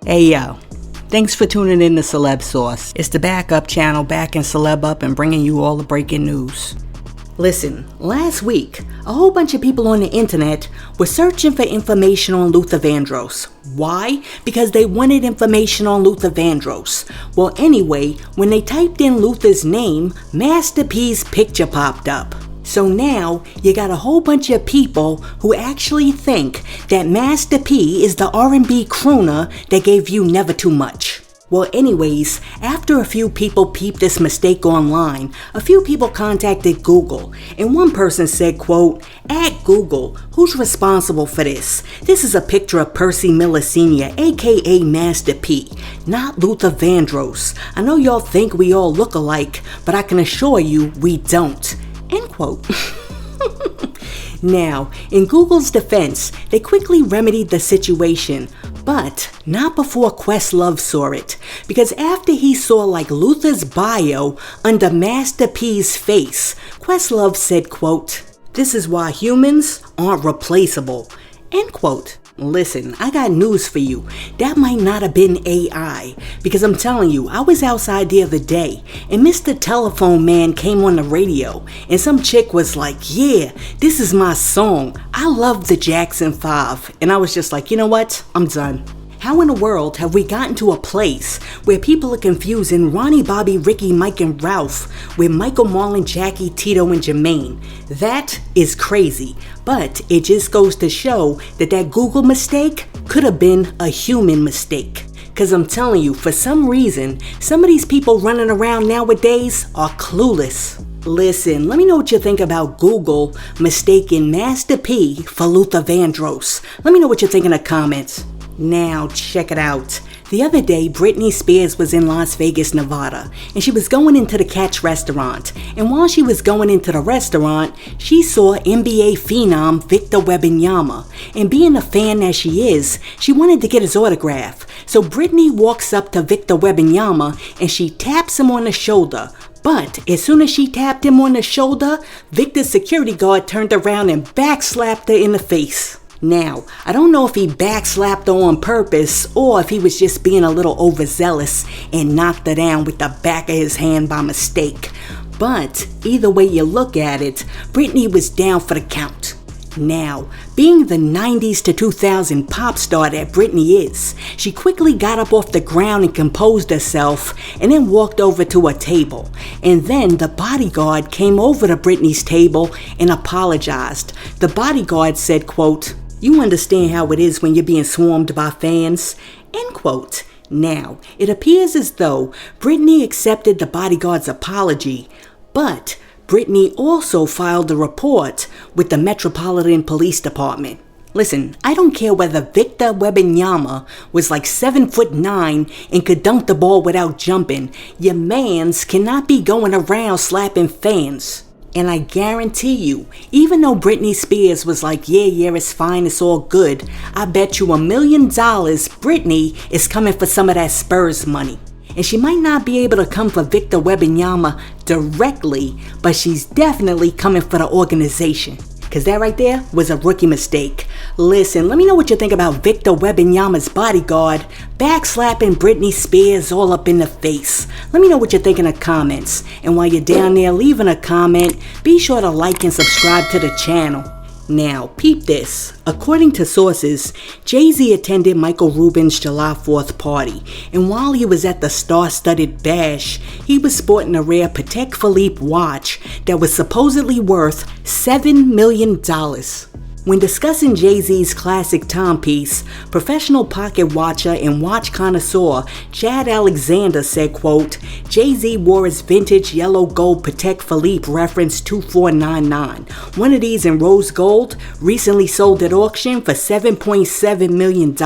Hey yo, thanks for tuning in to Celeb Sauce. It's the backup channel backing Celeb up and bringing you all the breaking news. Listen, last week, a whole bunch of people on the internet were searching for information on Luther Vandross. Why? Because they wanted information on Luther Vandross. Well, anyway, when they typed in Luther's name, Master P's picture popped up. So now, you got a whole bunch of people who actually think that Master P is the R&B crooner that gave you Never Too Much. Well, anyways, after a few people peeped this mistake online, a few people contacted Google, and one person said, quote, "At Google, who's responsible for this? This is a picture of Percy Miller Sr., aka Master P, not Luther Vandross. I know y'all think we all look alike, but I can assure you we don't." End quote. Now, in Google's defense, they quickly remedied the situation, but not before Questlove saw it, because after he saw like Luther's bio under Master P's face, Questlove said, quote, "This is why humans aren't replaceable." End quote. Listen, I got news for you. That might not have been AI, because I'm telling you, I was outside the other day, and Mr. Telephone Man came on the radio, and some chick was like, "Yeah, this is my song. I love the Jackson 5. And I was just like, you know what? I'm done. How in the world have we gotten to a place where people are confusing Ronnie, Bobby, Ricky, Mike, and Ralph with Michael, Marlon, Jackie, Tito, and Jermaine? That is crazy, but it just goes to show that that Google mistake could have been a human mistake. Cause I'm telling you, for some reason, some of these people running around nowadays are clueless. Listen, let me know what you think about Google mistaking Master P for Luther Vandross. Let me know what you think in the comments. Now, check it out. The other day, Britney Spears was in Las Vegas, Nevada, and she was going into the Catch restaurant. And while she was going into the restaurant, she saw NBA phenom Victor Wembanyama. And being a fan as she is, she wanted to get his autograph. So Britney walks up to Victor Wembanyama and she taps him on the shoulder. But as soon as she tapped him on the shoulder, Victor's security guard turned around and backslapped her in the face. Now, I don't know if he backslapped her on purpose or if he was just being a little overzealous and knocked her down with the back of his hand by mistake. But either way you look at it, Britney was down for the count. Now, being the 90s to 2000 pop star that Britney is, she quickly got up off the ground and composed herself and then walked over to a table. And then the bodyguard came over to Britney's table and apologized. The bodyguard said, quote, "You understand how it is when you're being swarmed by fans?" End quote. Now, it appears as though Britney accepted the bodyguard's apology, but Britney also filed a report with the Metropolitan Police Department. Listen, I don't care whether Victor Wembanyama was like 7'9" and could dunk the ball without jumping. Your mans cannot be going around slapping fans. And I guarantee you, even though Britney Spears was like, yeah, it's fine, it's all good, I bet you $1 million Britney is coming for some of that Spurs money. And she might not be able to come for Victor Wembanyama directly, but she's definitely coming for the organization. Cause that right there was a rookie mistake. Listen, let me know what you think about Victor Wembanyama's bodyguard backslapping Britney Spears all up in the face. Let me know what you think in the comments. And while you're down there leaving a comment, be sure to like and subscribe to the channel. Now, peep this. According to sources, Jay-Z attended Michael Rubin's July 4th party, and while he was at the star-studded bash, he was sporting a rare Patek Philippe watch that was supposedly worth $7 million. When discussing Jay-Z's classic timepiece, professional pocket watcher and watch connoisseur Chad Alexander said, quote, "Jay-Z wore his vintage yellow gold Patek Philippe reference 2499. One of these in rose gold recently sold at auction for $7.7 million.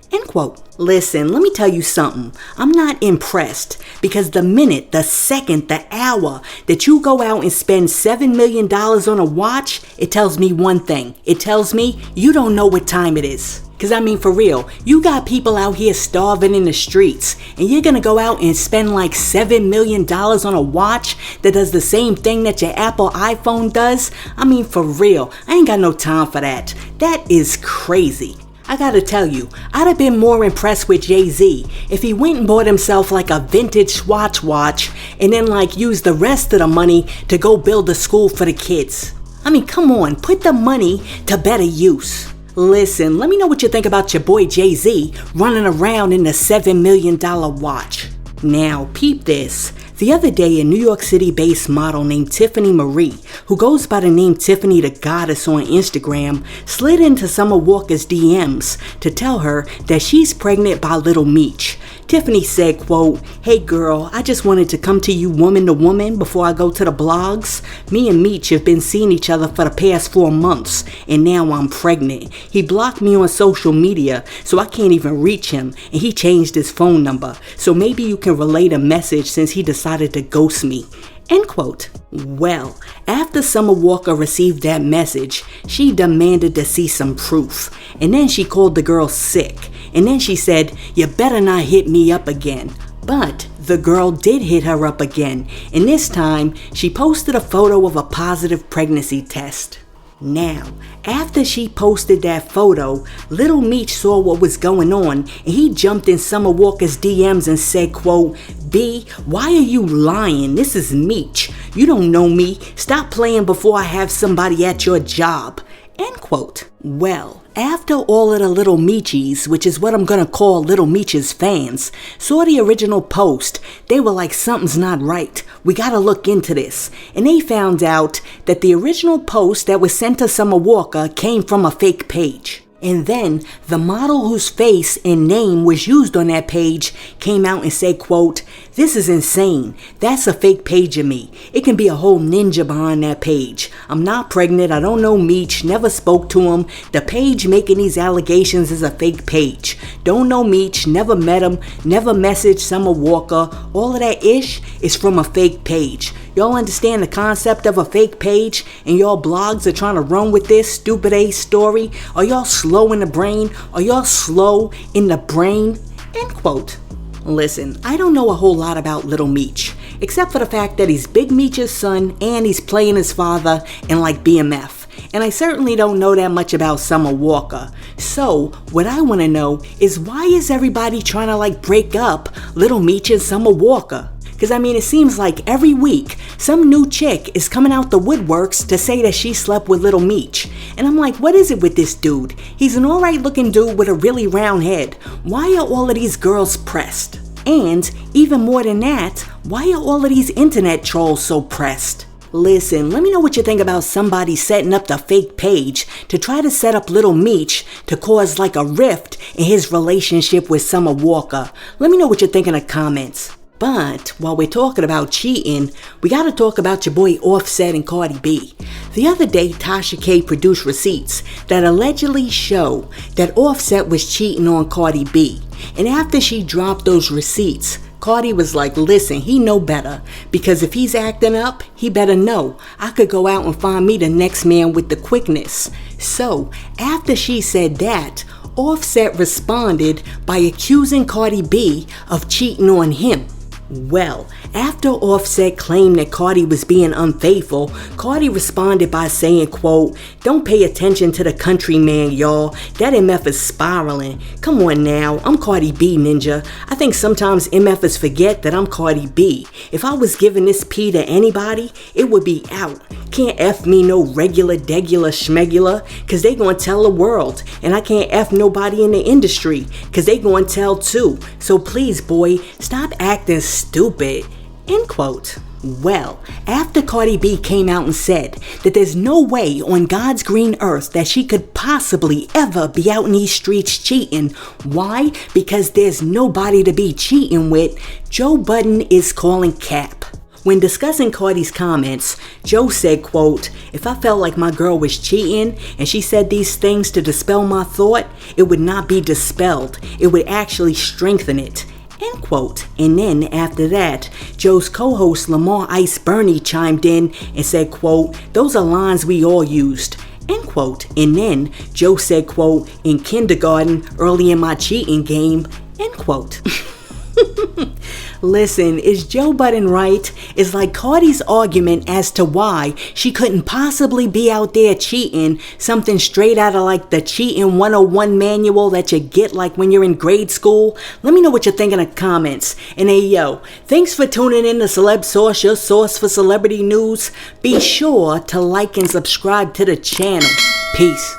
End quote. Listen, let me tell you something. I'm not impressed because the minute, the second, the hour that you go out and spend $7 million on a watch, it tells me one thing. It tells me you don't know what time it is. Because I mean, for real, you got people out here starving in the streets and you're going to go out and spend like $7 million on a watch that does the same thing that your Apple iPhone does? I mean, for real, I ain't got no time for that. That is crazy. I gotta tell you, I'd have been more impressed with Jay-Z if he went and bought himself like a vintage Swatch watch and then like used the rest of the money to go build a school for the kids. I mean, come on, put the money to better use. Listen, let me know what you think about your boy Jay-Z running around in the $7 million watch. Now, peep this. The other day, a New York City-based model named Tiffany Marie, who goes by the name Tiffany the Goddess on Instagram, slid into Summer Walker's DMs to tell her that she's pregnant by Lil Meech. Tiffany said, quote, "Hey girl, I just wanted to come to you woman to woman before I go to the blogs. Me and Meech have been seeing each other for the past 4 months, and now I'm pregnant. He blocked me on social media, so I can't even reach him, and he changed his phone number. So maybe you can relay the message since he decided to ghost me." End quote. Well, after Summer Walker received that message, she demanded to see some proof. And then she called the girl sick. And then she said, "You better not hit me up again." But the girl did hit her up again. And this time, she posted a photo of a positive pregnancy test. Now, after she posted that photo, Lil Meech saw what was going on and he jumped in Summer Walker's DMs and said, quote, "B, why are you lying? This is Meech. You don't know me. Stop playing before I have somebody at your job." End quote. Well, after all of the Little Meechies, which is what I'm gonna call Lil Meech's fans, saw the original post, they were like, something's not right. We gotta look into this. And they found out that the original post that was sent to Summer Walker came from a fake page. And then the model whose face and name was used on that page came out and said, quote, "This is insane. That's a fake page of me. It can be a whole ninja behind that page. I'm not pregnant. I don't know Meech. Never spoke to him. The page making these allegations is a fake page. Don't know Meech. Never met him. Never messaged Summer Walker. All of that ish is from a fake page. Y'all understand the concept of a fake page and y'all blogs are trying to run with this stupid ass story? Are y'all slow in the brain? Are y'all slow in the brain?" End quote. Listen, I don't know a whole lot about Lil Meech, except for the fact that he's Big Meech's son and he's playing his father in like BMF. And I certainly don't know that much about Summer Walker. So, what I want to know is why is everybody trying to like break up Lil Meech and Summer Walker? Because I mean, it seems like every week, some new chick is coming out the woodworks to say that she slept with Lil Meech. And I'm like, what is it with this dude? He's an alright looking dude with a really round head. Why are all of these girls pressed? And, even more than that, why are all of these internet trolls so pressed? Listen, let me know what you think about somebody setting up the fake page to try to set up Lil Meech to cause like a rift in his relationship with Summer Walker. Let me know what you think in the comments. But while we're talking about cheating, we gotta talk about your boy Offset and Cardi B. The other day, Tasha K produced receipts that allegedly show that Offset was cheating on Cardi B. And after she dropped those receipts, Cardi was like, listen, he know better, because if he's acting up, he better know. I could go out and find me the next man with the quickness. So, after she said that, Offset responded by accusing Cardi B of cheating on him. Well, after Offset claimed that Cardi was being unfaithful, Cardi responded by saying, quote, "Don't pay attention to the country man, y'all. That MF is spiraling. Come on now, I'm Cardi B, ninja. I think sometimes MFers forget that I'm Cardi B. If I was giving this P to anybody, it would be out. Can't F me no regular, degular, schmegula, cause they gonna tell the world. And I can't F nobody in the industry, cause they gonna tell too. So please, boy, stop acting stupid." End quote. Well, after Cardi B came out and said that there's no way on God's green earth that she could possibly ever be out in these streets cheating. Why? Because there's nobody to be cheating with. Joe Budden is calling cap. When discussing Cardi's comments, Joe said, quote, "If I felt like my girl was cheating and she said these things to dispel my thought, it would not be dispelled. It would actually strengthen it." End quote. And then after that, Joe's co-host Lamar Ice Bernie chimed in and said, quote, "Those are lines we all used." End quote. And then Joe said, quote, "In kindergarten, early in my cheating game." End quote. Listen, is Joe Budden right? Is like Cardi's argument as to why she couldn't possibly be out there cheating something straight out of like the Cheating 101 manual that you get like when you're in grade school? Let me know what you think in the comments. And hey yo, thanks for tuning in to Celeb Source, your source for celebrity news. Be sure to like and subscribe to the channel. Peace.